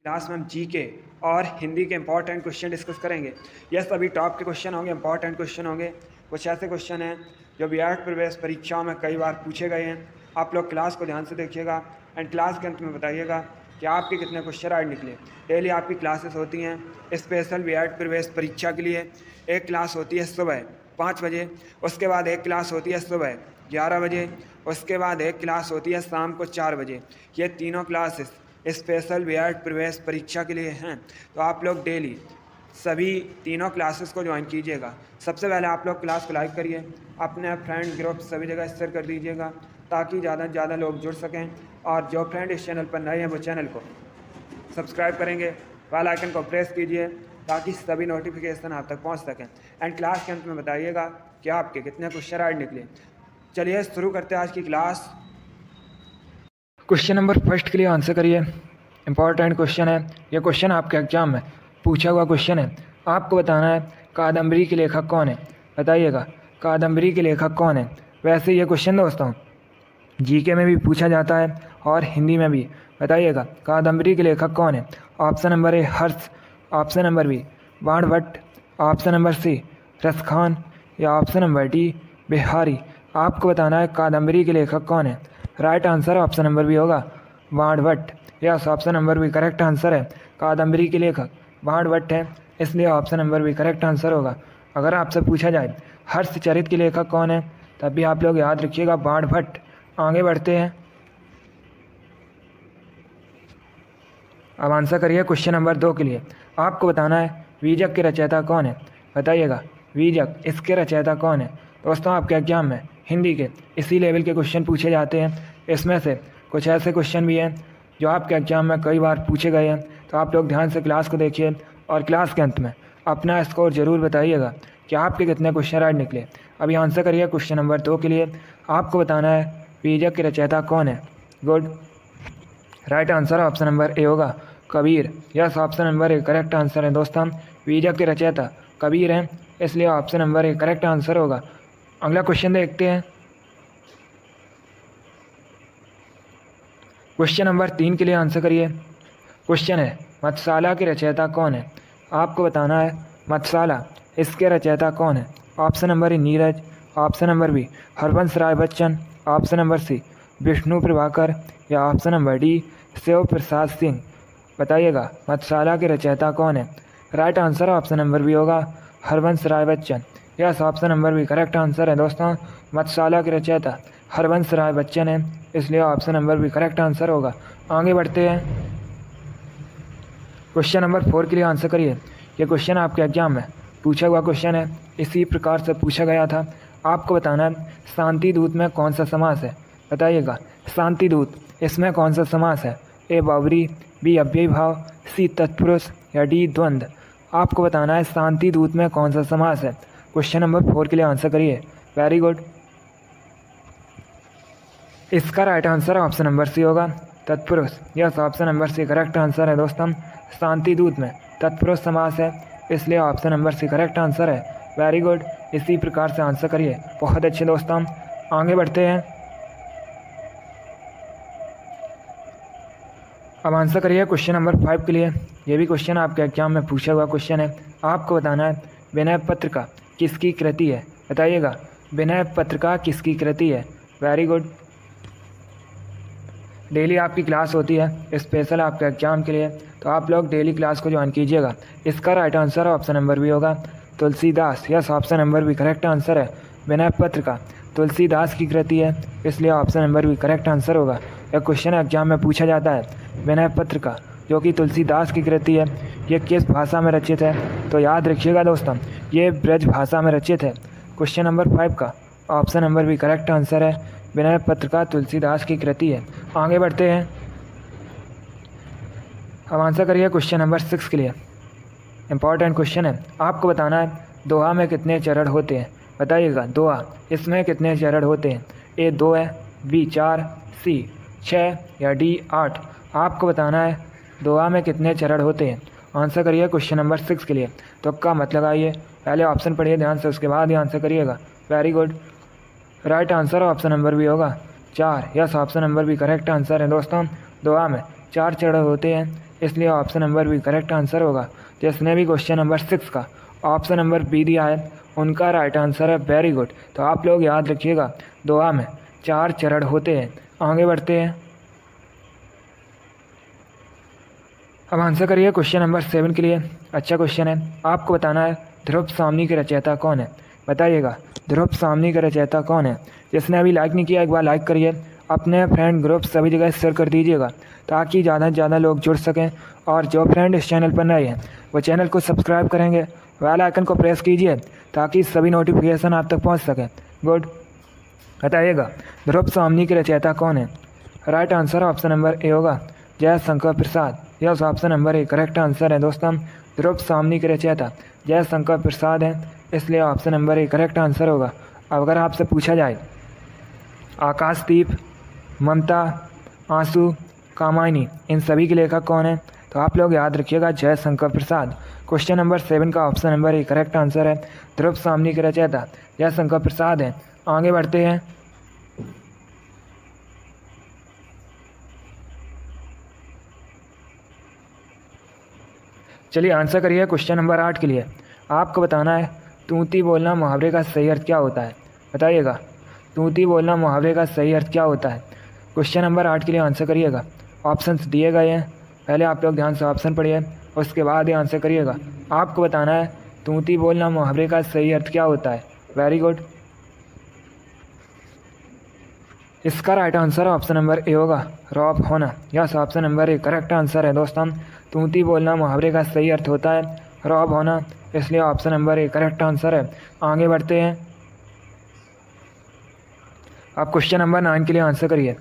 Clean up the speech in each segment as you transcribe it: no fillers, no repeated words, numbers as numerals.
Class में हम GK और हिंदी के इंपॉर्टेंट क्वेश्चन डिस्कस करेंगे। यह सभी टॉप के क्वेश्चन होंगे, इंपॉर्टेंट क्वेश्चन होंगे। कुछ ऐसे क्वेश्चन हैं जो बीएड प्रवेश परीक्षाओं में कई बार पूछे गए हैं। आप लोग क्लास को ध्यान से देखिएगा एंड क्लास के अंत में बताइएगा कि आपके कितने क्वेश्चन आज निकले। डेली आपकी क्लासेस होती हैं स्पेशल बीएड प्रवेश परीक्षा के लिए। एक क्लास होती है सुबह 5 बजे, उसके बाद एक क्लास होती है सुबह 11 बजे, उसके बाद एक क्लास होती है शाम को 4 बजे। ये तीनों क्लासेस स्पेशल बीएड प्रवेश परीक्षा के लिए हैं। तो आप लोग डेली सभी तीनों क्लासेस को ज्वाइन कीजिएगा। सबसे पहले आप लोग क्लास को लाइक करिए, अपने फ्रेंड ग्रुप सभी जगह शेयर कर दीजिएगा ताकि ज़्यादा से ज़्यादा लोग जुड़ सकें। और जो फ्रेंड इस चैनल पर नए हैं वो चैनल को सब्सक्राइब करेंगे, बेल आइकन को प्रेस कीजिए ताकि सभी नोटिफिकेशन आप तक पहुंच सकें। एंड क्लास के अंत में बताइएगा कि आपके कितने क्वेश्चन आज निकले। चलिए शुरू करते हैं आज की क्लास। क्वेश्चन नंबर फर्स्ट के लिए आंसर करिए। इंपॉर्टेंट क्वेश्चन है, यह क्वेश्चन आपके एग्जाम में पूछा हुआ क्वेश्चन है। आपको बताना है कादम्बरी के लेखक कौन है। बताइएगा कादम्बरी के लेखक कौन है। वैसे ये क्वेश्चन दोस्तों जीके में भी पूछा जाता है और हिंदी में भी। बताइएगा कादम्बरी के लेखक कौन है। Option number A Harsh, option number B Banabhatta, option number C Raskhan या ऑप्शन नंबर डी बिहारी। आपको बताना है कादम्बरी के लेखक कौन है। Right answer option number B होगा Banabhatta. Yes, option number B correct answer है। कादम्बरी के लेखक बाणभट्ट है, इसलिए option number B correct answer होगा। अगर आपसे पूछा जाए हर्षचरित के लेखक कौन है तब भी आप लोग याद रखिएगा बाणभट्ट। आगे बढ़ते हैं, अब आंसर करिए क्वेश्चन नंबर 2 के लिए। आपको बताना है वीजक के रचयिता कौन है। बताइएगा वीजक इसके रचयिता कौन है। दोस्तों आपके एग्जाम में हिंदी के इसी लेवल के क्वेश्चन पूछे जाते हैं। इसमें से कुछ ऐसे क्वेश्चन भी हैं जो आपके एग्जाम में कई बार पूछे गए हैं। तो आप लोग ध्यान से क्लास को देखिए और क्लास के अंत में अपना स्कोर ज़रूर बताइएगा कि आपके कितने क्वेश्चन आज निकले। अभी आंसर करिए क्वेश्चन नंबर 2 के लिए। आपको बताना है वीजक के रचयिता कौन है। Good, right answer option number A होगा Kabir. Yes, option number A correct answer है। दोस्तों वीजक के रचयिता कबीर हैं, इसलिए option number A correct answer होगा। अगला क्वेश्चन देखते हैं। क्वेश्चन नंबर 3 के लिए आंसर करिए। क्वेश्चन है मत्स्यशाला के रचयिता कौन है। आपको बताना है मत्स्यशाला इसके रचयिता कौन है। Option number A Neeraj, option number B Harbans Rai Bachchan, option number C Vishnu Prabhakar या option number D Shiv Prasad Singh. बताइएगा मत्स्यशाला के रचयिता कौन है। Right answer option number B होगा Harbans Rai Bachchan. Yes, option number B correct answer है। दोस्तों मत्स्यशाला के रचयिता हरबंस राय बच्चन है, इसलिए option number B correct answer होगा। आगे बढ़ते हैं, क्वेश्चन नंबर 4 के लिए आंसर करिए। ये क्वेश्चन आपके एग्जाम में पूछा हुआ क्वेश्चन है, इसी प्रकार से पूछा गया था। आपको बताना है शांति दूत में कौन सा समास है। बताइएगा शांति दूत इसमें कौन सा समास है। ए बावरी, बी अव्ययी भाव, सी तत्पुरुष या डी द्वंद्व। आपको बताना है शांति दूत में कौन सा समास है। क्वेश्चन नंबर 4 के लिए आंसर करिए। वेरी गुड, इसका right answer option number C होगा तत्पुरुष। Yes, option number C correct answer है। दोस्तों शांति दूत में तत्पुरुष समास है, इसलिए option number C correct answer है। वेरी गुड, इसी प्रकार से आंसर करिए। बहुत अच्छे दोस्तों, आगे बढ़ते हैं। अब आंसर करिए क्वेश्चन नंबर 5 के लिए। ये भी क्वेश्चन आपके एग्जाम में पूछा हुआ क्वेश्चन है। आपको बताना है विनय पत्रिका किसकी कृति है। बताइएगा विनय पत्रिका किसकी कृति है। वेरी गुड, डेली आपकी क्लास होती है स्पेशल आपके एग्जाम के लिए, तो आप लोग डेली क्लास को ज्वाइन कीजिएगा। इसका right answer option number B होगा Tulsidas. Yes, option number B correct answer है। विनय पत्रिका तुलसीदास की कृति है, इसलिए option number B correct answer होगा। यह क्वेश्चन एग्जाम में पूछा जाता है विनय पत्रिका जो कि तुलसीदास की कृति है, ये किस भाषा में रचित है। तो याद रखिएगा दोस्तों ये ब्रज भाषा में रचित है। क्वेश्चन नंबर 5 का option number B correct answer है। विनय पत्रिका तुलसीदास की कृति है। आगे बढ़ते हैं, अब आंसर करिए क्वेश्चन नंबर 6 के लिए। इंपॉर्टेंट क्वेश्चन है। आपको बताना है दोहा में कितने चरण होते हैं। बताइएगा दोहा इसमें कितने चरण होते हैं। ए 2 है, बी 4, सी 6 या डी 8। आपको बताना है दोहा में कितने चरण होते हैं। आंसर करिए क्वेश्चन नंबर 6 के लिए। तो का मत लगाइए, पहले ऑप्शन पढ़िए ध्यान से, उसके बाद ही आंसर करिएगा। Very good, right answer option number B होगा 4। Yes, option number B correct answer है। दोस्तों दोहा में 4 चरण होते हैं, इसलिए option number B correct answer होगा। जिसने भी क्वेश्चन नंबर 6 का ऑप्शन नंबर बी दिया है उनका राइट आंसर है वेरी गुड। तो आप लोग याद रखिएगा, दुआ में 4 चरण होते हैं। आगे बढ़ते हैं, अब आंसर करिए क्वेश्चन नंबर 7 के लिए। अच्छा क्वेश्चन है, आपको बताना है ध्रुव सामनी के रचयिता कौन है। बताइएगा ध्रुव सामनी का रचयिता कौन है। जिसने अभी लाइक नहीं किया एक बार लाइक करिए, अपने फ्रेंड ग्रुप सभी जगह शेयर कर दीजिएगा ताकि ज़्यादा से ज़्यादा लोग जुड़ सकें। और जो फ्रेंड इस चैनल पर नए हैं वो चैनल को सब्सक्राइब करेंगे, बेल आइकन को प्रेस कीजिए ताकि सभी नोटिफिकेशन आप तक पहुंच सकें। गुड, बताइएगा ध्रुव सामनी के रचयिता कौन है। Right answer option number A होगा Jaishankar Prasad. Yes, option number A correct answer है दोस्तों। ध्रुव सामनी के रचयिता जयशंकर प्रसाद हैं, इसलिए option number A correct answer होगा। अब अगर आपसे पूछा जाए आकाशदीप, ममता, आंसू, कामायनी, इन सभी के लेखक कौन है, तो आप लोग याद रखिएगा जयशंकर प्रसाद। क्वेश्चन नंबर 7 का option number A correct answer है। ध्रुव सामनी के रचयिता जयशंकर प्रसाद हैं। आगे बढ़ते हैं, चलिए आंसर करिए क्वेश्चन नंबर 8 के लिए। आपको बताना है तूती बोलना मुहावरे का सही अर्थ क्या होता है। बताइएगा तूती बोलना मुहावरे का सही अर्थ क्या होता है। क्वेश्चन नंबर 8 के लिए आंसर करिएगा। ऑप्शंस दिए गए हैं, पहले आप लोग ध्यान से ऑप्शन पढ़िए, उसके बाद ही आंसर करिएगा। आपको बताना है तूती बोलना मुहावरे का सही अर्थ क्या होता है। वेरी गुड, इसका right answer option number A होगा रॉब होना। Yes, option number A correct answer है दोस्तों। तूती बोलना मुहावरे का सही अर्थ होता है रॉब होना, इसलिए option number A correct answer है। आगे बढ़ते हैं, आप क्वेश्चन नंबर 9 के लिए आंसर करिए।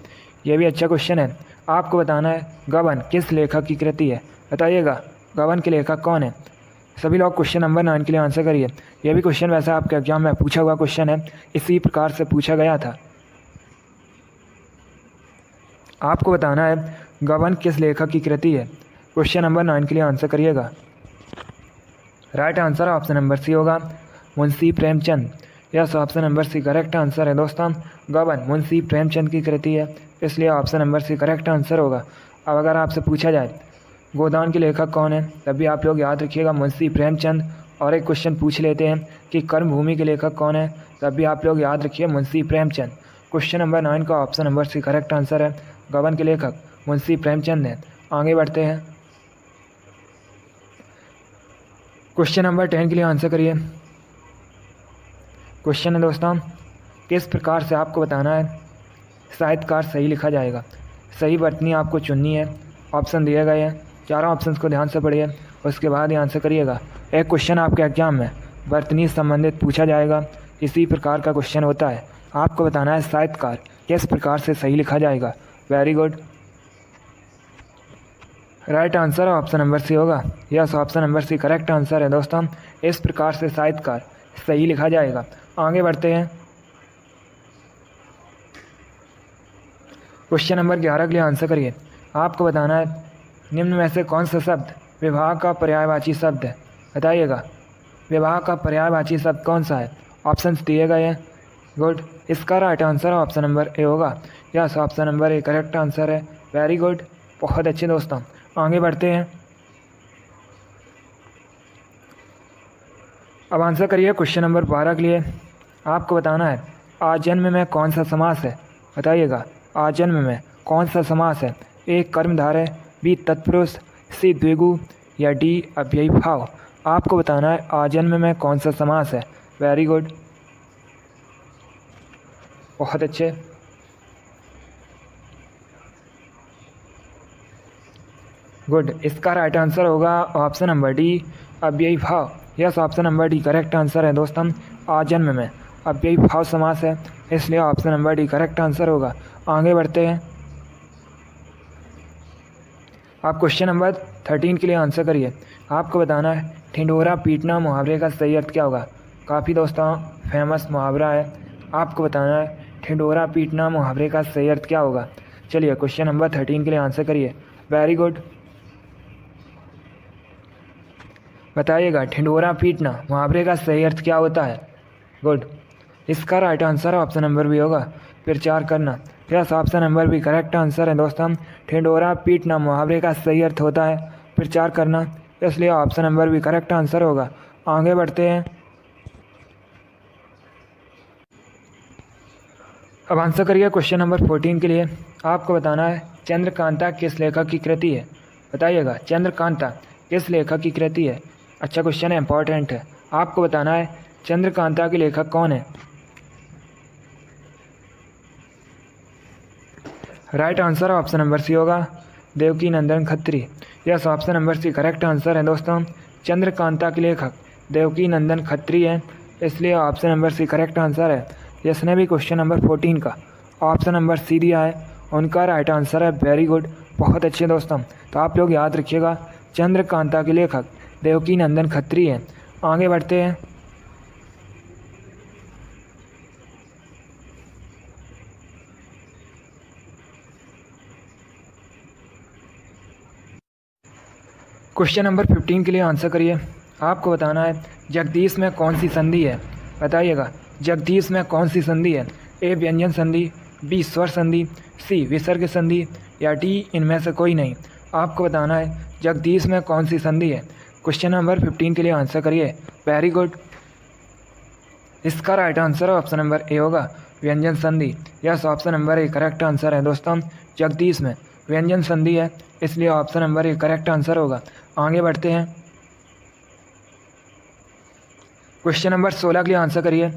यह भी अच्छा क्वेश्चन है। आपको बताना है गबन किस लेखक की कृति है। बताइएगा गबन के लेखक कौन है। सभी लोग क्वेश्चन नंबर 9 के लिए आंसर करिए। यह भी क्वेश्चन वैसे आपके एग्जाम में पूछा हुआ क्वेश्चन है, इसी प्रकार से पूछा गया था। आपको बताना है गबन किस लेखक की कृति है। क्वेश्चन नंबर 9 के लिए आंसर करिएगा। Right answer option number C होगा Munshi Premchand. Yes, option number C correct answer है दोस्तों। गबन मुंशी प्रेमचंद की कृति है, इसलिए option number C correct answer होगा। अब अगर आपसे पूछा जाए गोदान के लेखक कौन है, तब भी आप लोग याद रखिएगा मुंशी प्रेमचंद। और एक क्वेश्चन पूछ लेते हैं कि कर्मभूमि के लेखक कौन है, तब भी आप लोग याद रखिए मुंशी प्रेमचंद। क्वेश्चन नंबर 9 का option number C correct answer है। गबन के लेखक मुंशी प्रेमचंद हैं। आगे बढ़ते हैं, क्वेश्चन नंबर 10 के लिए आंसर करिए। क्वेश्चन है दोस्तों किस प्रकार से आपको बताना है साहित्यकार सही लिखा जाएगा। सही वर्तनी आपको चुननी है। ऑप्शन दिए गए हैं, चारों ऑप्शंस को ध्यान से पढ़िए, उसके बाद ही आंसर करिएगा। एक क्वेश्चन आपके एग्जाम में वर्तनी संबंधित पूछा जाएगा, इसी प्रकार का क्वेश्चन होता है। आपको बताना है साहित्यकार किस प्रकार से सही लिखा जाएगा। Very good, right answer option number C होगा। Yes, option number C correct answer है दोस्तों। इस प्रकार से साहित्यकार सही लिखा जाएगा। आगे बढ़ते हैं, क्वेश्चन नंबर 11 के लिए आंसर करिए। आपको बताना है निम्न में से कौन सा शब्द विवाह का पर्यायवाची शब्द है। बताइएगा विवाह का पर्यायवाची शब्द कौन सा है। ऑप्शंस दिए गए हैं। गुड, इसका right answer option number A होगा। Yes, option number A correct answer है। वेरी गुड, बहुत अच्छे दोस्तों। आगे बढ़ते हैं, अब आंसर करिए क्वेश्चन नंबर 12 के लिए। आपको बताना है आजन्म में कौन सा समास है। बताइएगा आजन्म में कौन सा समास है। ए कर्मधारय, बी तत्पुरुष, सी द्विगु या डी अव्ययी भाव। आपको बताना है आजन्म में कौन सा समास है। वेरी गुड, बहुत अच्छे। गुड, इसका राइट आंसर होगा ऑप्शन नंबर डी अव्ययी भाव। Yes, option number D correct answer है दोस्तों। आजन्म में अव्ययी भाव समास है, इसलिए option number D correct answer होगा। आगे बढ़ते हैं, आप क्वेश्चन नंबर 13 के लिए आंसर करिए। आपको बताना है ढिंढोरा पीटना मुहावरे का सही अर्थ क्या होगा। काफ़ी दोस्तों फेमस मुहावरा है। आपको बताना है ढिंढोरा पीटना मुहावरे का सही अर्थ क्या होगा। चलिए क्वेश्चन नंबर 13 के लिए आंसर करिए। वेरी गुड, बताइएगा ढिंढोरा पीटना मुहावरे का सही अर्थ क्या होता है। गुड, इसका right answer option number B होगा प्रचार करना। Yes, option number B correct answer है दोस्तों। ढिंढोरा पीटना मुहावरे का सही अर्थ होता है प्रचार करना, इसलिए option number B correct answer होगा। आगे बढ़ते हैं। अब आंसर करिए क्वेश्चन नंबर 14 के लिए। आपको बताना है चंद्रकांता किस लेखक की कृति है। बताइएगा चंद्रकांता किस लेखक की कृति है। अच्छा क्वेश्चन है, इंपॉर्टेंट है। आपको बताना है चंद्रकांता के लेखक कौन है। Right answer option number C होगा, Devaki Nandan Khatri. Yes, option number C correct answer है दोस्तों। चंद्रकांता के लेखक देवकी नंदन खत्री है, इसलिए option number C correct answer है। जिसने भी क्वेश्चन नंबर 14 का ऑप्शन नंबर सी दिया है उनका राइट आंसर है। वेरी गुड, बहुत अच्छे दोस्तों। तो आप लोग याद रखिएगा चंद्रकांता के लेखक देवकी नंदन खत्री हैं। आगे बढ़ते हैं। क्वेश्चन नंबर 15 के लिए आंसर करिए। आपको बताना है जगदीश में कौन सी संधि है। बताइएगा जगदीश में कौन सी संधि है। ए व्यंजन संधि, बी स्वर संधि, सी विसर्ग संधि या डी इनमें से कोई नहीं। आपको बताना है जगदीश में कौन सी संधि है। क्वेश्चन नंबर 15 के लिए आंसर करिए। वेरी गुड, इसका right answer option number A होगा, व्यंजन संधि। Yes, option number A correct answer है दोस्तों। जगदीश में व्यंजन संधि है, इसलिए option number A correct answer होगा। आगे बढ़ते हैं। क्वेश्चन नंबर 16 के लिए आंसर करिए।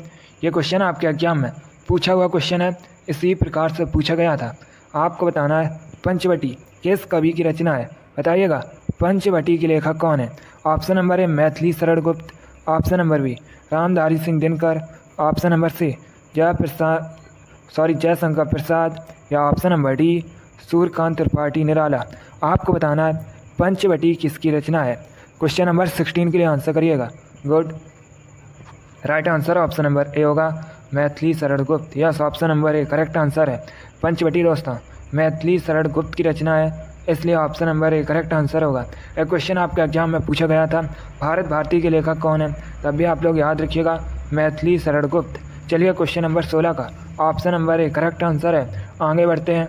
ये क्वेश्चन आपके एग्जाम में पूछा हुआ क्वेश्चन है, इसी प्रकार से पूछा गया था। आपको बताना है पंचवटी किस कवि की रचना है। बताइएगा पंचवटी के लेखक कौन है। ऑप्शन नंबर ए Maithili Sharan Gupt, option number B Ramdhari Singh Dinkar, option number C Jaishankar Prasad या option number D Suryakant Tripathi Nirala. आपको बताना है पंचवटी किसकी रचना है। क्वेश्चन नंबर 16 के लिए आंसर करिएगा। Good, right answer option number A होगा, मैथिली शरण गुप्त। Yes, option number A correct answer है। पंचवटी दोस्तों मैथिली शरण गुप्त की रचना है, इसलिए option number A correct answer होगा। एक क्वेश्चन आपके एग्जाम में पूछा गया था भारत भारती के लेखक कौन है, तब भी आप लोग याद रखिएगा मैथिली शरण गुप्त। चलिए क्वेश्चन नंबर 16 का option number A correct answer है। आगे बढ़ते हैं।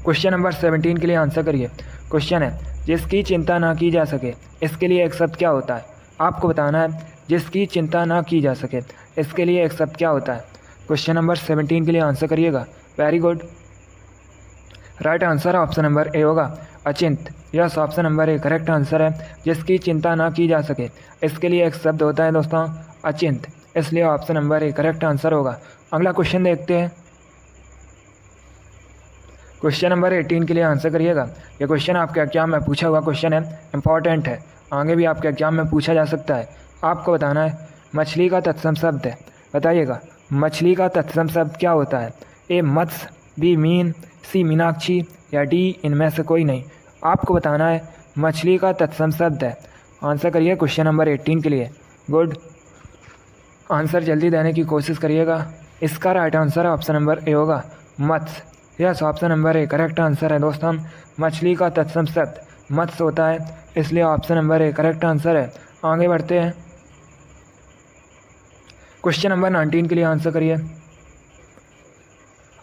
क्वेश्चन नंबर 17 के लिए आंसर करिए। क्वेश्चन है जिसकी चिंता ना की जा सके इसके लिए एक शब्द क्या होता है। आपको बताना है जिसकी चिंता ना की जा सके इसके लिए एक शब्द क्या होता है। क्वेश्चन नंबर 17 के लिए आंसर करिएगा। Very good, right answer option number A होगा, अचिंत। Yes, option number A correct answer है। जिसकी चिंता ना की जा सके इसके लिए एक शब्द होता है दोस्तों अचिंत, इसलिए option number A correct answer होगा। अगला क्वेश्चन देखते हैं। क्वेश्चन नंबर 18 के लिए आंसर करिएगा। यह क्वेश्चन आपके एग्जाम में पूछा हुआ क्वेश्चन है, इंपॉर्टेंट है, आगे भी आपके एग्जाम में पूछा जा सकता है। आपको बताना है मछली का तत्सम शब्द है। बताइएगा मछली का तत्सम शब्द क्या होता है। ए मत्स्य, बी मीन, सी मीनाक्षी या डी इनमें से कोई नहीं। आपको बताना है मछली का तत्सम शब्द है। आंसर करिए क्वेश्चन नंबर 18 के लिए। गुड, आंसर जल्दी देने की कोशिश करिएगा। इसका right answer option number A होगा, मत्स्य। Yes, option number A correct answer है दोस्तों। मछली का तत्सम शब्द मत्स्य होता है, इसलिए option number A correct answer है। आगे बढ़ते हैं। क्वेश्चन नंबर 19 के लिए आंसर करिए।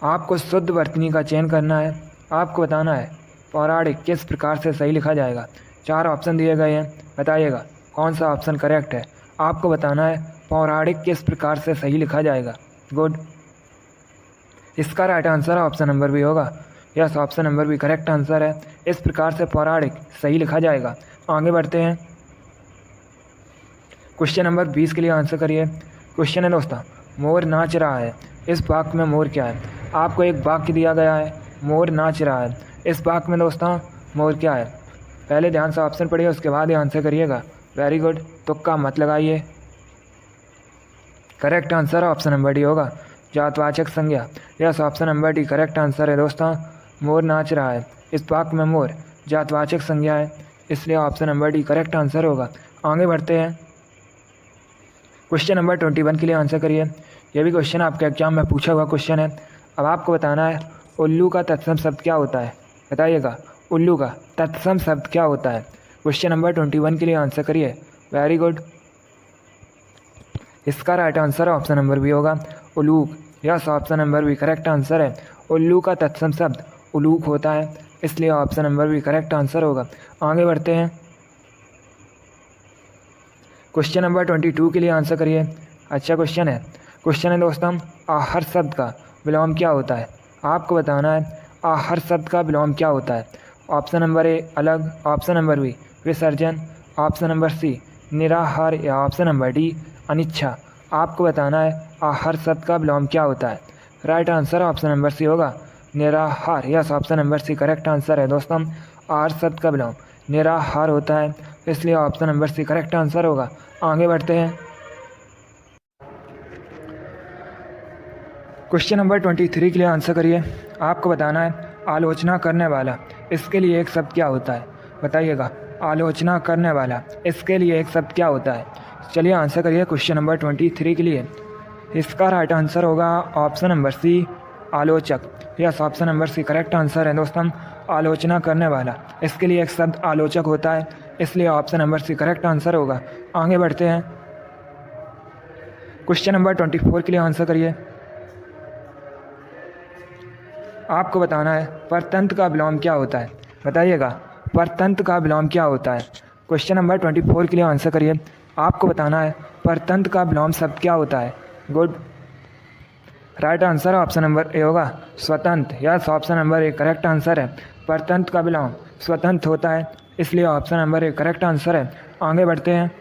आपको शुद्ध वर्तनी का चयन करना है। आपको बताना है पौराणिक किस प्रकार से सही लिखा जाएगा। 4 ऑप्शन दिए गए हैं, बताइएगा कौन सा ऑप्शन करेक्ट है। आपको बताना है पौराणिक किस प्रकार से सही लिखा जाएगा। गुड, इसका right answer option number B होगा। Yes, option number B correct answer है। इस प्रकार से पौराणिक सही लिखा जाएगा। आगे बढ़ते हैं। क्वेश्चन नंबर 20 के लिए आंसर करिए। क्वेश्चन है दोस्तों मोर नाच रहा है, इस वाक्य में मोर क्या है। आपको एक वाक्य दिया गया है मोर नाच रहा है, इस वाक्य में दोस्तों मोर क्या है। पहले ध्यान से ऑप्शन पढ़िए, उसके बाद ही आंसर करिएगा। वेरी गुड, तुक्का मत लगाइए। Correct answer option number D होगा, जातवाचक संज्ञा। Yes, option number D correct answer है दोस्तों। मोर नाच रहा है, इस वाक्य में मोर जातवाचक संज्ञा है, इसलिए option number D correct answer होगा। आगे बढ़ते हैं। क्वेश्चन नंबर 21 के लिए आंसर करिए। यह भी क्वेश्चन आपके एग्जाम में पूछा हुआ क्वेश्चन है। अब आपको बताना है उल्लू का तत्सम शब्द क्या होता है। बताइएगा उल्लू का तत्सम शब्द क्या होता है। क्वेश्चन नंबर 21 के लिए आंसर करिए। वेरी गुड, इसका right answer option number B होगा, उलूक। Yes, option number B correct answer है। उल्लू का तत्सम शब्द उलूक होता है, इसलिए option number B correct answer होगा। आगे बढ़ते हैं। क्वेश्चन नंबर 22 के लिए आंसर करिए। अच्छा क्वेश्चन है दोस्तों, आहर शब्द का विलोम क्या होता है? आपको बताना है आहर शब्द का विलोम क्या होता है। ऑप्शन नंबर ए अलग, ऑप्शन नंबर बी विसर्जन, ऑप्शन नंबर सी निराहार या ऑप्शन नंबर डी अनिच्छा। आपको बताना है आहर शब्द का विलोम क्या होता है। Right answer option number C होगा निराहार। Yes, option number C correct answer है दोस्तों। आहर शब्द का विलोम निराहार होता है, इसलिए option number C correct answer होगा। आगे बढ़ते हैं। क्वेश्चन नंबर 23 के लिए आंसर करिए। आपको बताना है आलोचना करने वाला, इसके लिए एक शब्द क्या होता है? बताइएगा, आलोचना करने वाला, इसके लिए एक शब्द क्या होता है? चलिए आंसर करिए क्वेश्चन नंबर 23 के लिए। इसका राइट आंसर होगा ऑप्शन नंबर सी आलोचक। Yes, option number C correct answer है दोस्तों। आलोचना करने वाला, इसके लिए एक शब्द आलोचक होता है, इसलिए option number C correct answer होगा। आगे बढ़ते हैं। क्वेश्चन नंबर 24 के लिए आंसर करिए। आपको बताना है परतंत्र का विलोम क्या होता है? बताइएगा, परतंत्र का विलोम क्या होता है? क्वेश्चन नंबर 24 के लिए आंसर करिए। आपको बताना है परतंत्र का विलोम शब्द क्या होता है? Good, right answer option number A होगा स्वतंत्र। Yes, option number A correct answer है। परतंत्र का विलोम स्वतंत्र होता है, इसलिए option number A correct answer है। आगे बढ़ते हैं।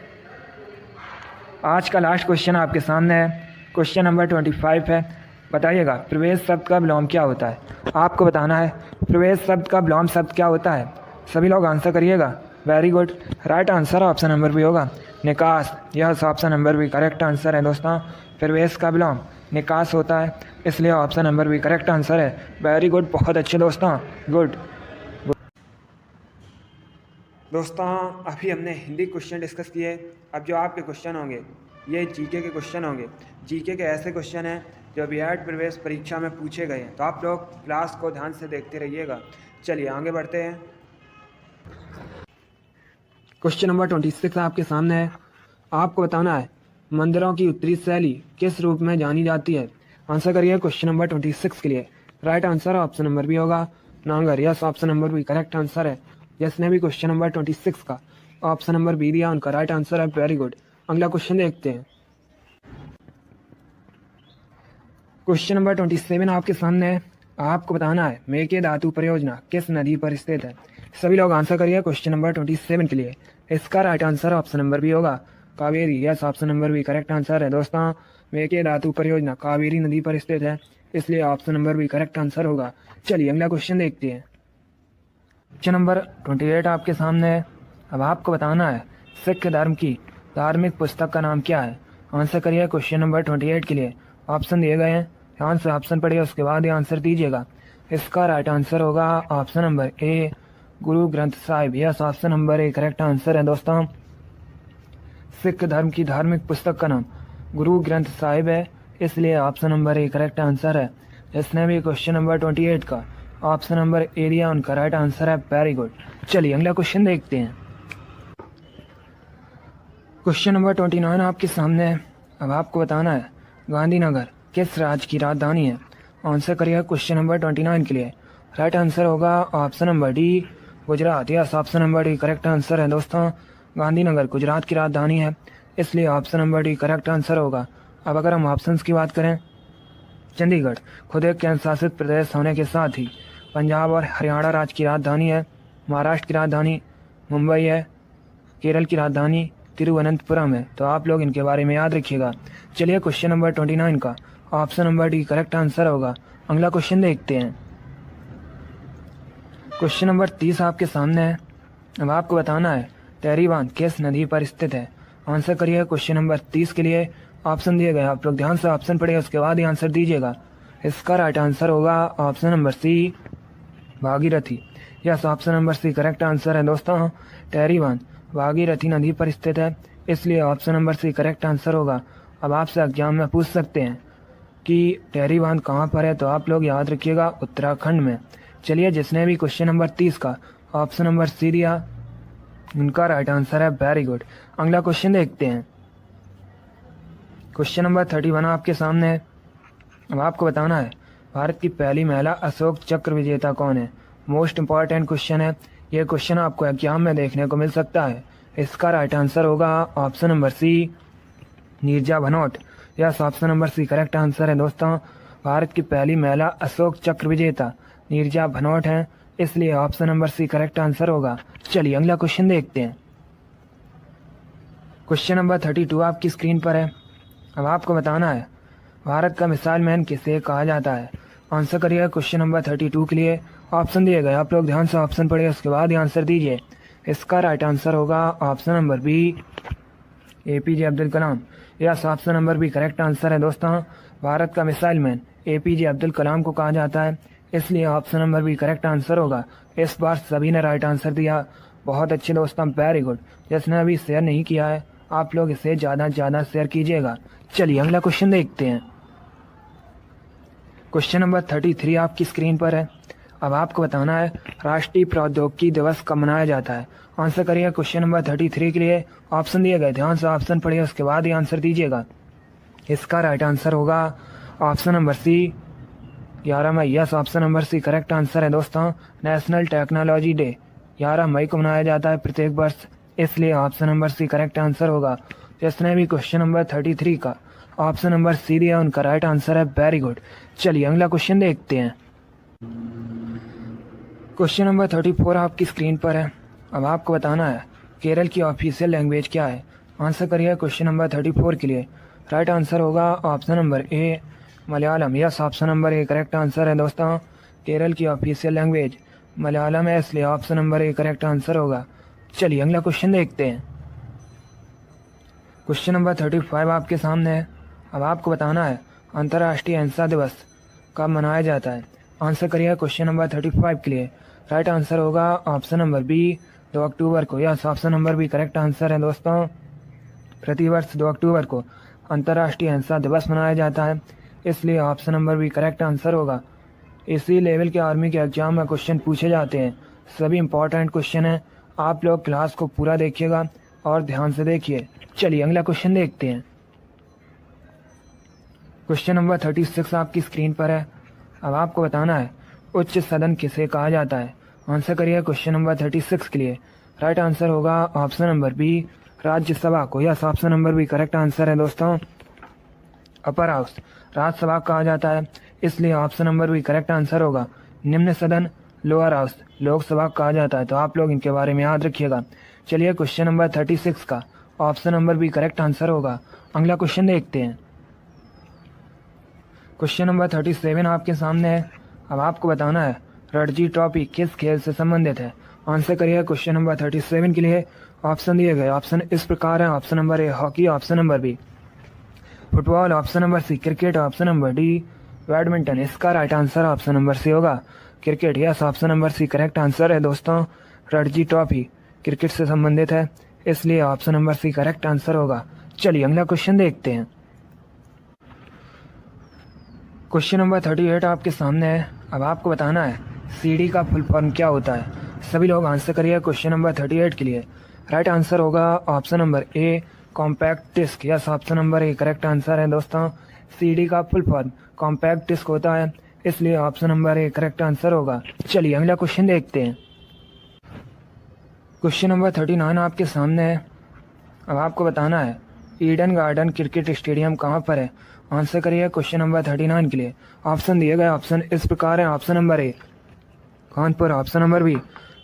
आज का लास्ट क्वेश्चन आपके सामने है। क्वेश्चन नंबर 25 है। बताइएगा प्रवेश शब्द का विलोम क्या होता है? आपको बताना है प्रवेश शब्द का विलोम शब्द क्या होता है। सभी लोग आंसर करिएगा। Very good, right answer option number B होगा निकास। यह option number B correct answer है दोस्तों। प्रवेश का विलोम निकास होता है, इसलिए option number B correct answer है। वेरी गुड, बहुत अच्छे दोस्तों, गुड। दोस्तों अभी हमने हिंदी क्वेश्चन डिस्कस किए। अब जो आपके क्वेश्चन होंगे ये जीके के क्वेश्चन होंगे। जीके के ऐसे क्वेश्चन हैं जो बीएड प्रवेश परीक्षा में पूछे गए हैं, तो आप लोग क्लास को ध्यान से देखते रहिएगा। चलिए आगे बढ़ते हैं। क्वेश्चन नंबर 26 आपके सामने है। आपको बताना है मंदिरों की उत्तरी शैली किस रूप में जानी जाती है? आंसर करिए क्वेश्चन नंबर 26 के लिए। Right answer option number B होगा नांगर। Yes, option number B correct answer है। जिसने भी क्वेश्चन नंबर 26 का ऑप्शन नंबर बी दिया उनका राइट आंसर है। Very good. अगला क्वेश्चन देखते हैं। क्वेश्चन नंबर 27 आपके सामने है। आपको बताना है मेकेदातु परियोजना किस नदी पर स्थित है? सभी लोग आंसर करिए क्वेश्चन नंबर 27 के लिए। इसका right answer option number B होगा Kaveri. Yes, option number B correct answer है दोस्तों। मेकेदातु परियोजना कावेरी नदी पर स्थित है, इसलिए option number B correct answer होगा। चलिए अगला क्वेश्चन देखते हैं। क्वेश्चन नंबर 28 आपके सामने है। अब आपको बताना है सिख धर्म की धार्मिक पुस्तक का नाम क्या है? आंसर करिए क्वेश्चन नंबर 28 के लिए। ऑप्शन दिए गए हैं, ध्यान से ऑप्शन पढ़िए, उसके बाद ही आंसर दीजिएगा। इसका राइट आंसर होगा option number A Guru Granth Sahib. Yes, option number A correct answer है दोस्तों। सिख धर्म की धार्मिक पुस्तक का नाम गुरु ग्रंथ साहिब है, इसलिए option number A correct answer है। इसने भी क्वेश्चन नंबर 28 का ऑप्शन नंबर ए दिया, उनका राइट आंसर है। Very good. चलिए अगला क्वेश्चन देखते हैं। क्वेश्चन नंबर 29 आपके सामने है। अब आपको बताना है गांधीनगर किस राज्य की राजधानी है? आंसर करिए क्वेश्चन नंबर 29 के लिए। राइट आंसर होगा option number D Gujarat. Yes, option number D correct answer है दोस्तों। गांधीनगर गुजरात की राजधानी है, इसलिए option number D correct answer होगा। अब अगर हम ऑप्शंस की बात करें, चंडीगढ़ खुद एक केंद्र शासित प्रदेश होने के साथ ही पंजाब और हरियाणा राज्य की राजधानी है। महाराष्ट्र की राजधानी मुंबई है। केरल की राजधानी तिरुवनंतपुरम है। तो आप लोग इनके बारे में याद रखिएगा। चलिए क्वेश्चन नंबर 29 का option number D correct answer होगा। अगला क्वेश्चन देखते हैं। क्वेश्चन नंबर 30 आपके सामने है। अब आपको बताना है टेहरी बांध किस नदी पर स्थित है? आंसर करिए क्वेश्चन नंबर 30 के लिए। ऑप्शन दिए गए, आप लोग ध्यान से ऑप्शन पढ़िए, उसके बाद ही आंसर दीजिएगा। इसका राइट आंसर होगा option number C Bhagirathi. Yes, option number C correct answer है दोस्तों। टेहरी बांध भागीरथी नदी पर स्थित है, इसलिए option number C correct answer होगा। अब आपसे एग्जाम में पूछ सकते हैं कि टेहरी बांध कहाँ पर है, तो आप लोग याद रखिएगा उत्तराखंड में। चलिए जिसने भी क्वेश्चन नंबर 30 का ऑप्शन नंबर सी दिया उनका राइट आंसर है। Very good. अगला क्वेश्चन देखते हैं। क्वेश्चन नंबर 31 आपके सामने है। अब आपको बताना है भारत की पहली महिला अशोक चक्र विजेता कौन है? मोस्ट इम्पॉर्टेंट क्वेश्चन है। ये क्वेश्चन आपको एग्जाम में देखने को मिल सकता है। इसका राइट आंसर होगा option number C, Neerja Bhanot. Yes, option number C correct answer है दोस्तों। भारत की पहली महिला अशोक चक्र विजेता नीरजा भनोट हैं, इसलिए option number C correct answer होगा। चलिए अगला क्वेश्चन देखते हैं। क्वेश्चन नंबर 32 आपकी स्क्रीन पर है। अब आपको बताना है भारत का मिसाइल मैन किसे कहा जाता है। आंसर करिए क्वेश्चन नंबर 32 के लिए। ऑप्शन दिए गए, आप लोग ध्यान से ऑप्शन पढ़िए, उसके बाद ही आंसर दीजिए। इसका राइट आंसर होगा option number B, APJ Abdul Kalam. Yes, option number B correct answer है दोस्तों। भारत का missile man APJ Abdul Kalam को कहा जाता है, इसलिए option number B correct answer होगा। इस बार सभी ने राइट आंसर दिया, बहुत अच्छे दोस्तों, वेरी गुड। जिसने अभी शेयर नहीं किया है आप लोग इसे ज़्यादा से ज़्यादा शेयर कीजिएगा। चलिए अगला क्वेश्चन देखते हैं। क्वेश्चन नंबर 33 आपकी स्क्रीन पर है। अब आपको बताना है राष्ट्रीय प्रौद्योगिकी दिवस कब मनाया जाता है। आंसर करिए क्वेश्चन नंबर 33 के लिए। ऑप्शन दिए गए, ध्यान से ऑप्शन पढ़िए, उसके बाद ही आंसर दीजिएगा। इसका राइट आंसर होगा ऑप्शन नंबर सी, 11 मई। Yes, option number C correct answer है दोस्तों। नेशनल टेक्नोलॉजी डे 11 मई को मनाया जाता है प्रत्येक वर्ष, इसलिए option number C correct answer होगा। जिसने भी क्वेश्चन नंबर 33 का ऑप्शन नंबर सी दिया उनका राइट आंसर है, वेरी गुड। चलिए अगला क्वेश्चन देखते हैं। क्वेश्चन नंबर 34 आपकी स्क्रीन पर है। अब आपको बताना है केरल की ऑफिशियल लैंग्वेज क्या है। आंसर करिए क्वेश्चन नंबर 34 के लिए। राइट आंसर होगा option number A, Malayalam. Yes, option number A correct answer है दोस्तों। केरल की ऑफिशियल लैंग्वेज मलयालम है, इसलिए option number A correct answer होगा। चलिए अगला क्वेश्चन देखते हैं। क्वेश्चन नंबर 35 आपके सामने है। अब आपको बताना है अंतर्राष्ट्रीय अहिंसा दिवस कब मनाया जाता है। आंसर करिए क्वेश्चन नंबर 35 के लिए। राइट आंसर होगा ऑप्शन नंबर बी, 2 अक्टूबर को। Yes, option number B correct answer है दोस्तों। प्रतिवर्ष 2 अक्टूबर को अंतर्राष्ट्रीय अहिंसा दिवस मनाया जाता है, इसलिए option number B correct answer होगा। इसी लेवल के आर्मी के एग्जाम में क्वेश्चन पूछे जाते हैं, सभी इंपॉर्टेंट क्वेश्चन हैं। आप लोग क्लास को पूरा देखिएगा और ध्यान से देखिए। चलिए अगला क्वेश्चन देखते हैं। क्वेश्चन नंबर 36 आपकी स्क्रीन पर है। अब आपको बताना है उच्च सदन किसे कहा जाता है। आंसर करिए क्वेश्चन नंबर 36 के लिए। राइट आंसर होगा ऑप्शन नंबर बी, राज्यसभा को। Yes, option number B correct answer है दोस्तों। अपर हाउस राज्यसभा कहा जाता है, इसलिए option number B correct answer होगा। निम्न सदन लोअर हाउस लोकसभा कहा जाता है, तो आप लोग इनके बारे में याद रखिएगा। चलिए क्वेश्चन नंबर 36 का option number B correct answer होगा। अगला क्वेश्चन देखते हैं। क्वेश्चन नंबर 37 आपके सामने है। अब आपको बताना है रणजी ट्रॉफी किस खेल से संबंधित है। आंसर करिए क्वेश्चन नंबर 37 के लिए। ऑप्शन दिए गए, ऑप्शन इस प्रकार है। Option number A hockey, option number B football, option number C cricket, option number D badminton. इसका right answer option number C होगा, cricket. Yes, option number C correct answer है दोस्तों। रणजी ट्रॉफी क्रिकेट से संबंधित है, इसलिए option number C correct answer होगा। चलिए अगला क्वेश्चन देखते हैं। क्वेश्चन नंबर 38 आपके सामने है। अब आपको बताना है CD का फुल फॉर्म क्या होता है। सभी लोग आंसर करिए क्वेश्चन नंबर 38 के लिए। राइट आंसर होगा option number A, compact disc. Yes, option number A correct answer है दोस्तों। CD का फुल फॉर्म कॉम्पैक्ट डिस्क होता है, इसलिए option number A correct answer होगा। चलिए अगला क्वेश्चन देखते हैं। क्वेश्चन नंबर 39 आपके सामने है। अब आपको बताना है ईडन गार्डन क्रिकेट स्टेडियम कहाँ पर है। आंसर करिए क्वेश्चन नंबर 39 के लिए। ऑप्शन दिए गए, ऑप्शन इस प्रकार है। Option number A Kanpur, option number B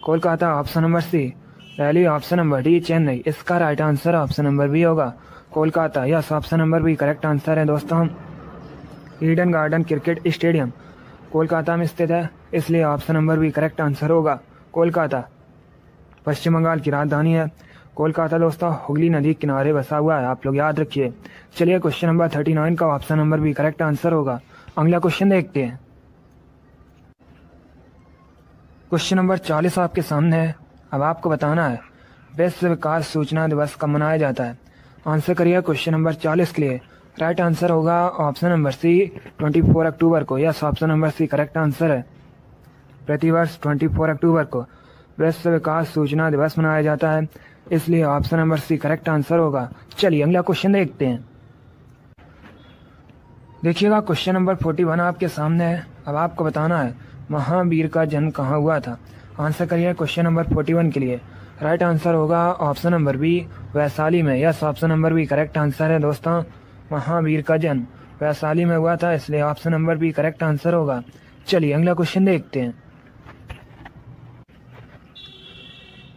Kolkata, option number C Delhi, option number D Chennai. इसका right answer option number B होगा, Kolkata. Yes, option number B correct answer है दोस्तों। Eden Garden cricket stadium Kolkata में स्थित है, इसलिए option number B correct answer होगा, कोलकाता। पश्चिम बंगाल की राजधानी है कोलकाता दोस्तों, हुगली नदी के किनारे बसा हुआ है, आप लोग याद रखिए। चलिए क्वेश्चन नंबर 39 का option number B correct answer होगा। अगला क्वेश्चन देखते हैं। क्वेश्चन नंबर 40 आपके सामने है। अब आपको बताना है विश्व विकास सूचना दिवस कब मनाया जाता है। आंसर करिए क्वेश्चन नंबर 40 के लिए। राइट आंसर होगा ऑप्शन नंबर सी, 24 अक्टूबर को। Yes, option number C correct answer है। प्रतिवर्ष 24 अक्टूबर को विश्व विकास सूचना दिवस मनाया जाता है, इसलिए option number C correct answer होगा। चलिए अगला क्वेश्चन देखते हैं। देखिएगा क्वेश्चन नंबर 41 आपके सामने है। अब आपको बताना है महावीर का जन्म कहाँ हुआ था? आंसर करिए क्वेश्चन नंबर 41 के लिए। राइट आंसर होगा ऑप्शन नंबर बी, वैशाली में। Yes, option number B correct answer है दोस्तों। महावीर का जन्म वैशाली में हुआ था, इसलिए option number B correct answer होगा। चलिए अगला क्वेश्चन देखते हैं।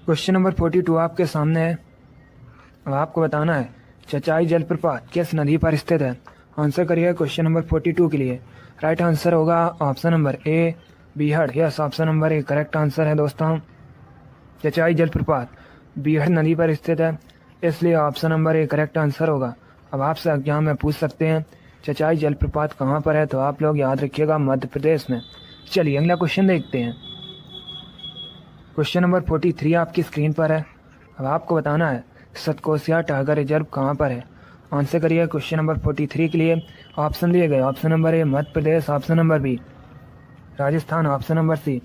क्वेश्चन नंबर 42 आपके सामने है। अब आपको बताना है चचाई जलप्रपात किस नदी पर स्थित है? आंसर करिए क्वेश्चन नंबर 42 के लिए। राइट आंसर होगा ऑप्शन नंबर ए, बीहड़। Yes, option number A correct answer है दोस्तों। चचाई जलप्रपात बीहड़ नदी पर स्थित है, इसलिए option number A correct answer होगा। अब आपसे एग्जाम में पूछ सकते हैं चचाई जलप्रपात कहाँ पर है, तो आप लोग याद रखिएगा मध्य प्रदेश में। चलिए अगला क्वेश्चन देखते हैं। क्वेश्चन नंबर 43 आपकी स्क्रीन पर है। अब आपको बताना है सतकोसिया टाइगर रिजर्व कहाँ पर है? आंसर करिए क्वेश्चन नंबर 43 के लिए। ऑप्शन दिए गए option number A Madhya Pradesh, option number B Rajasthan, option number C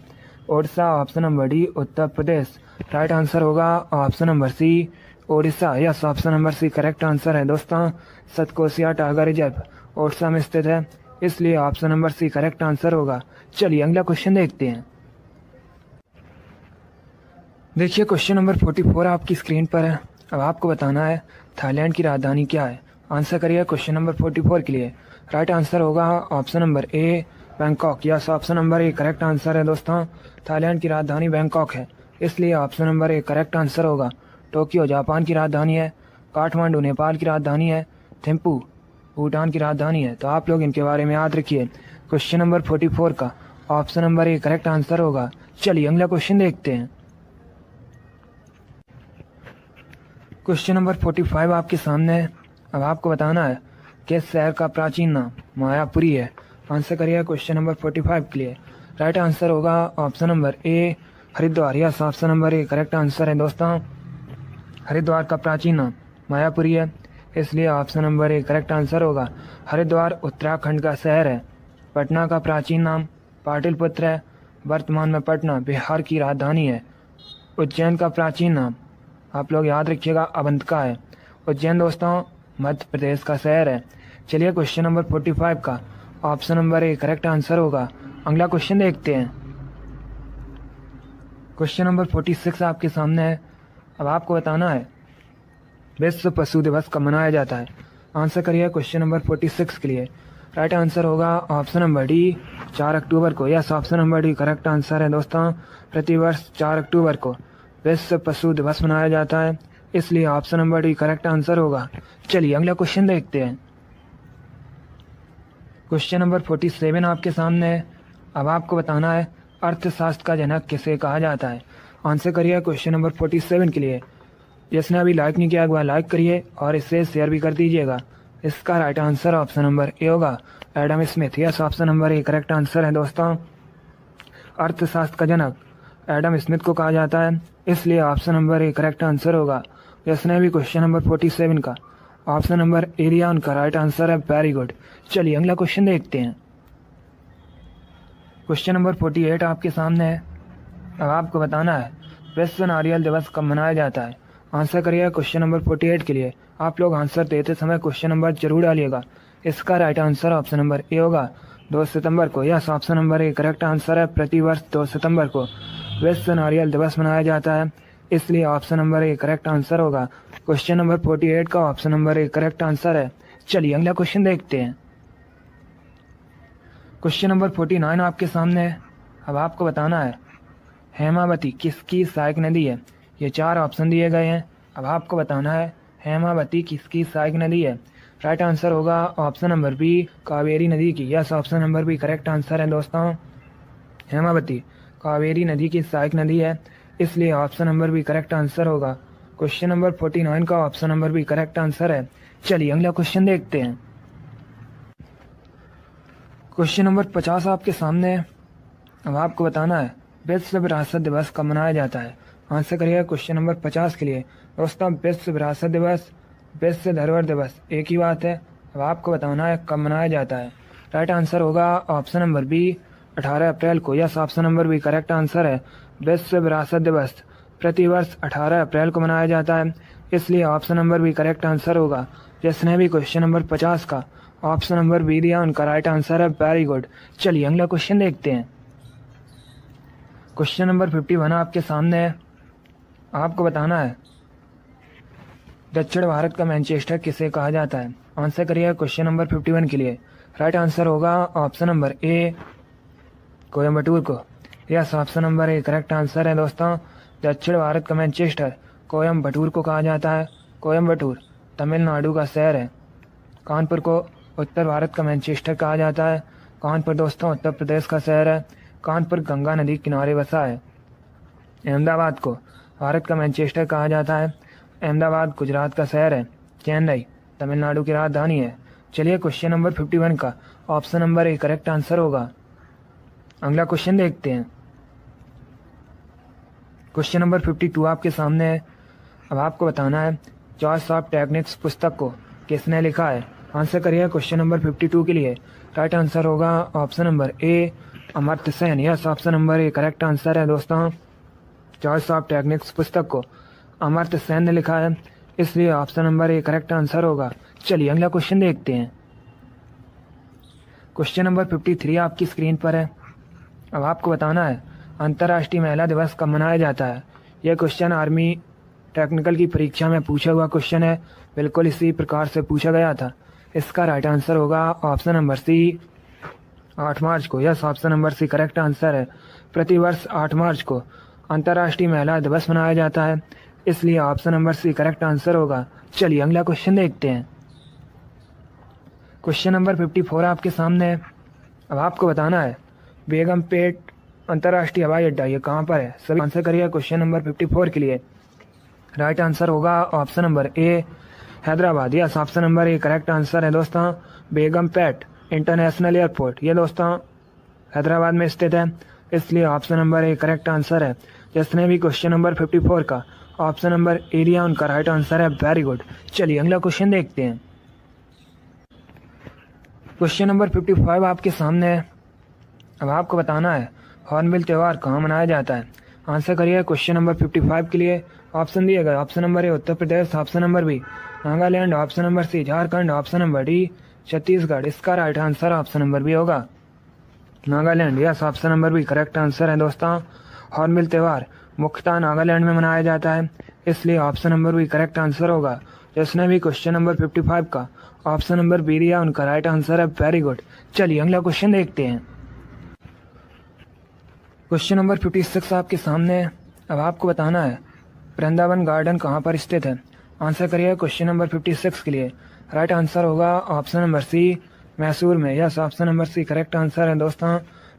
Odisha, option number D Uttar Pradesh. Right answer होगा option number C, Odisha. Yes, option number C correct answer है दोस्तों। सतकोसिया टाइगर रिजर्व ओडिशा में स्थित है, इसलिए option number C correct answer होगा। चलिए अगला क्वेश्चन देखते हैं। देखिए क्वेश्चन नंबर 44 आपकी स्क्रीन पर है। अब आपको बताना है थाईलैंड की राजधानी क्या है? आंसर करिए क्वेश्चन नंबर 44 के लिए। राइट आंसर होगा option number A, Bangkok. Yes, option number A correct answer है दोस्तों। थाईलैंड की राजधानी बैंकॉक है, इसलिए option number A correct answer होगा। टोक्यो जापान की राजधानी है, काठमांडू नेपाल की राजधानी है, थिम्पू भूटान की राजधानी है। तो आप लोग इनके बारे में याद रखिए। क्वेश्चन नंबर 44 का option number A correct answer होगा। चलिए अगला क्वेश्चन देखते हैं। क्वेश्चन नंबर 45 आपके सामने है। अब आपको बताना है किस शहर का प्राचीन नाम मायापुरी है? आंसर करिए क्वेश्चन नंबर 45 के लिए। राइट आंसर होगा option number A, Haridwar. Yes, option number A correct answer है दोस्तों। हरिद्वार का प्राचीन नाम मायापुरी है, इसलिए option number A correct answer होगा। हरिद्वार उत्तराखंड का शहर है। पटना का प्राचीन नाम पाटलिपुत्र है, वर्तमान में पटना बिहार की राजधानी है। उज्जैन का प्राचीन नाम आप लोग याद रखिएगा अवंतिका है। उज्जैन दोस्तों मध्य प्रदेश का शहर है। चलिए क्वेश्चन नंबर 45 का option number A correct answer होगा। अगला क्वेश्चन देखते हैं। क्वेश्चन नंबर 46 आपके सामने है। अब आपको बताना है विश्व पशु दिवस कब मनाया जाता है? आंसर करिए क्वेश्चन नंबर 46 के लिए। राइट आंसर होगा ऑप्शन नंबर डी, 4 अक्टूबर को। Yes, option number D correct answer है दोस्तों। प्रतिवर्ष 4 अक्टूबर को विश्व पशु दिवस मनाया जाता है, इसलिए option number D correct answer होगा। चलिए अगला क्वेश्चन देखते हैं। क्वेश्चन नंबर 47 आपके सामने है। अब आपको बताना है अर्थशास्त्र का जनक किसे कहा जाता है? आंसर करिए क्वेश्चन नंबर 47 के लिए। जिसने अभी लाइक नहीं किया एक बार लाइक करिए और इसे शेयर भी कर दीजिएगा। इसका right answer option number A होगा, Adam Smith. Yes, option number A correct answer है दोस्तों। अर्थशास्त्र का जनक एडम स्मिथ को कहा जाता है, इसलिए option number A correct answer होगा। जिसने भी क्वेश्चन नंबर 47 का ऑप्शन नंबर ए दिया उनका राइट आंसर है। Very good. चलिए अगला क्वेश्चन देखते हैं। क्वेश्चन नंबर 48 आपके सामने है। अब आपको बताना है विश्व नारियल दिवस कब मनाया जाता है? आंसर करिए क्वेश्चन नंबर 48 के लिए। आप लोग आंसर देते समय क्वेश्चन नंबर जरूर डालिएगा। इसका right answer option number A होगा, 2 सितंबर को। Yes, option number A correct answer है। प्रतिवर्ष 2 सितंबर को विश्व नारियल दिवस मनाया जाता है, इसलिए option number A correct answer होगा। क्वेश्चन नंबर 48 का option number A correct answer है। चलिए अगला क्वेश्चन देखते हैं। क्वेश्चन नंबर 49 आपके सामने है। अब आपको बताना है हेमावती किसकी सहायक नदी है? ये 4 ऑप्शन दिए गए हैं। अब आपको बताना है हेमावती किसकी सहायक नदी है? राइट आंसर होगा ऑप्शन नंबर बी, कावेरी नदी की। Yes, option number B correct answer है दोस्तों। हेमावती कावेरी नदी की सहायक नदी है, इसलिए option number B correct answer होगा। क्वेश्चन नंबर 49 का option number B correct answer है। चलिए अगला क्वेश्चन देखते हैं। क्वेश्चन नंबर 50 आपके सामने है। अब आपको बताना है विश्व विरासत दिवस कब मनाया जाता है? आंसर करिए क्वेश्चन नंबर 50 के लिए। दोस्तों विश्व विरासत दिवस, विश्व धरोहर दिवस एक ही बात है। अब आपको बताना है कब मनाया जाता है। राइट आंसर होगा ऑप्शन नंबर बी, 18 अप्रैल को। Yes, option number B correct answer है। विश्व विरासत दिवस प्रतिवर्ष 18 अप्रैल को मनाया जाता है, इसलिए option number B correct answer होगा। जिसने भी क्वेश्चन नंबर 50 का ऑप्शन नंबर बी दिया उनका राइट आंसर है। Very good. चलिए अगला क्वेश्चन देखते हैं। क्वेश्चन नंबर 51 आपके सामने है। आपको बताना है दक्षिण भारत का मैनचेस्टर किसे कहा जाता है। आंसर करिए क्वेश्चन नंबर 51 के लिए। राइट आंसर होगा ऑप्शन नंबर ए कोयम्बटूर को। Yes, option number A correct answer है दोस्तों। दक्षिण भारत का मैनचेस्टर कोयम्बटूर को कहा जाता है। कोयम्बटूर तमिलनाडु का शहर है। कानपुर को उत्तर भारत का मैनचेस्टर कहा जाता है। कानपुर दोस्तों उत्तर प्रदेश का शहर है। कानपुर गंगा नदी किनारे बसा है। अहमदाबाद को भारत का मैनचेस्टर कहा जाता है। अहमदाबाद गुजरात का शहर है। चेन्नई तमिलनाडु की राजधानी है। चलिए क्वेश्चन नंबर 51 का option number A correct answer होगा। अगला क्वेश्चन देखते हैं। क्वेश्चन नंबर 52 आपके सामने है। अब आपको बताना है चॉइस ऑफ टेक्निक्स पुस्तक को किसने लिखा है। आंसर करिए क्वेश्चन नंबर 52 के लिए। राइट आंसर होगा option number A Amartya Sen. Yes, option number A correct answer है दोस्तों। चॉइस ऑफ टेक्निक्स पुस्तक को अमर्त्य सेन ने लिखा है, इसलिए option number A correct answer होगा। चलिए अगला क्वेश्चन देखते हैं। क्वेश्चन नंबर 53 आपकी स्क्रीन पर है। अब आपको बताना है अंतर्राष्ट्रीय महिला दिवस कब मनाया जाता है। यह क्वेश्चन आर्मी टेक्निकल की परीक्षा में पूछा हुआ क्वेश्चन है। बिल्कुल इसी प्रकार से पूछा गया था। इसका राइट आंसर होगा ऑप्शन नंबर सी 8 मार्च को। Yes, option number C correct answer है। प्रतिवर्ष 8 मार्च को अंतर्राष्ट्रीय महिला दिवस मनाया जाता है, इसलिए option number C correct answer होगा। चलिए अगला क्वेश्चन देखते हैं। क्वेश्चन नंबर 54 आपके सामने है। अब आपको बताना है बेगमपेट अंतर्राष्ट्रीय हवाई अड्डा ये कहाँ पर है। सभी आंसर करिए क्वेश्चन नंबर 54 के लिए। राइट आंसर होगा option number A Hyderabad. Yes, option number A correct answer है दोस्तों। बेगमपेट इंटरनेशनल एयरपोर्ट ये दोस्तों हैदराबाद में स्थित है, इसलिए option number A correct answer है। जिसने भी क्वेश्चन नंबर 54 का ऑप्शन नंबर ए दिया उनका राइट आंसर है। Very good. चलिए अगला क्वेश्चन देखते हैं। क्वेश्चन नंबर 55 आपके सामने है। अब आपको बताना है हॉर्नबिल त्यौहार कहाँ मनाया जाता है। आंसर करिए क्वेश्चन नंबर 55 के लिए। ऑप्शन दिए गए option number A Uttar Pradesh, option number B Nagaland, option number C Jharkhand, option number D Chhattisgarh. इसका right answer option number B होगा Nagaland. Yes, option number B correct answer है दोस्तों। हॉर्नबिल त्यौहार मुख्यतः नागालैंड में मनाया जाता है, इसलिए option number B correct answer होगा। जिसने भी क्वेश्चन नंबर 55 का ऑप्शन नंबर बी दिया उनका राइट आंसर है। Very good. चलिए अगला क्वेश्चन देखते हैं। क्वेश्चन नंबर 56 आपके सामने है। अब आपको बताना है वृंदावन गार्डन कहाँ पर स्थित है। आंसर करिए क्वेश्चन नंबर 56 के लिए। राइट आंसर होगा ऑप्शन नंबर सी मैसूर में। Yes, option number C correct answer है दोस्तों।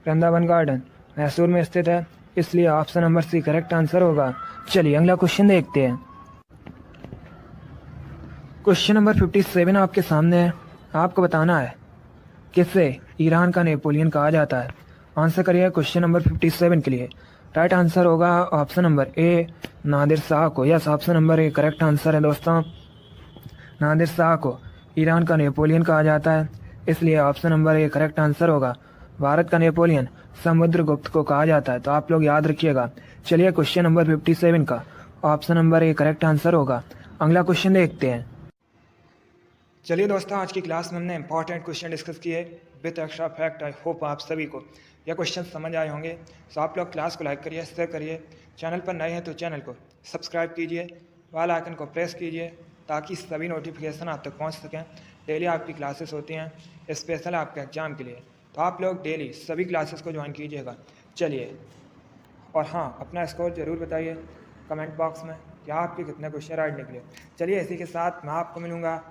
वृंदावन गार्डन मैसूर में स्थित है, इसलिए option number C correct answer होगा। चलिए अगला क्वेश्चन देखते हैं। क्वेश्चन नंबर 57 आपके सामने है। आपको बताना है किसे ईरान का नेपोलियन कहा जाता है। आंसर करिए क्वेश्चन नंबर 57 के लिए। राइट आंसर होगा option number A Nadir Shah को। Yes, option number A correct answer है दोस्तों। नादिर शाह को ईरान का नेपोलियन कहा जाता है, इसलिए option number A correct answer होगा। भारत का नेपोलियन समुद्रगुप्त को कहा जाता है, तो आप लोग याद रखिएगा। चलिए क्वेश्चन नंबर 57 का option number A correct answer होगा। अगला क्वेश्चन देखते हैं। चलिए दोस्तों, आज की क्लास में हमने इंपॉर्टेंट क्वेश्चन डिस्कस किए with extra fact. I hope आप सभी को यह क्वेश्चन समझ आए होंगे। तो आप लोग क्लास को लाइक करिए, शेयर करिए। चैनल पर नए हैं तो चैनल को सब्सक्राइब कीजिए, बेल आइकन को प्रेस कीजिए ताकि सभी नोटिफिकेशन आप तक पहुंच सकें। डेली आपकी क्लासेस होती हैं स्पेशल आपके एग्ज़ाम के लिए, तो आप लोग डेली सभी क्लासेस को ज्वाइन कीजिएगा। चलिए, और हाँ, अपना स्कोर ज़रूर बताइए कमेंट बॉक्स में कि आपके कितने क्वेश्चन राइट निकले। चलिए, इसी के साथ मैं आपको मिलूँगा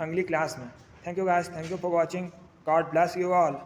अगली क्लास में। Thank you guys, thank you for watching. God bless you all.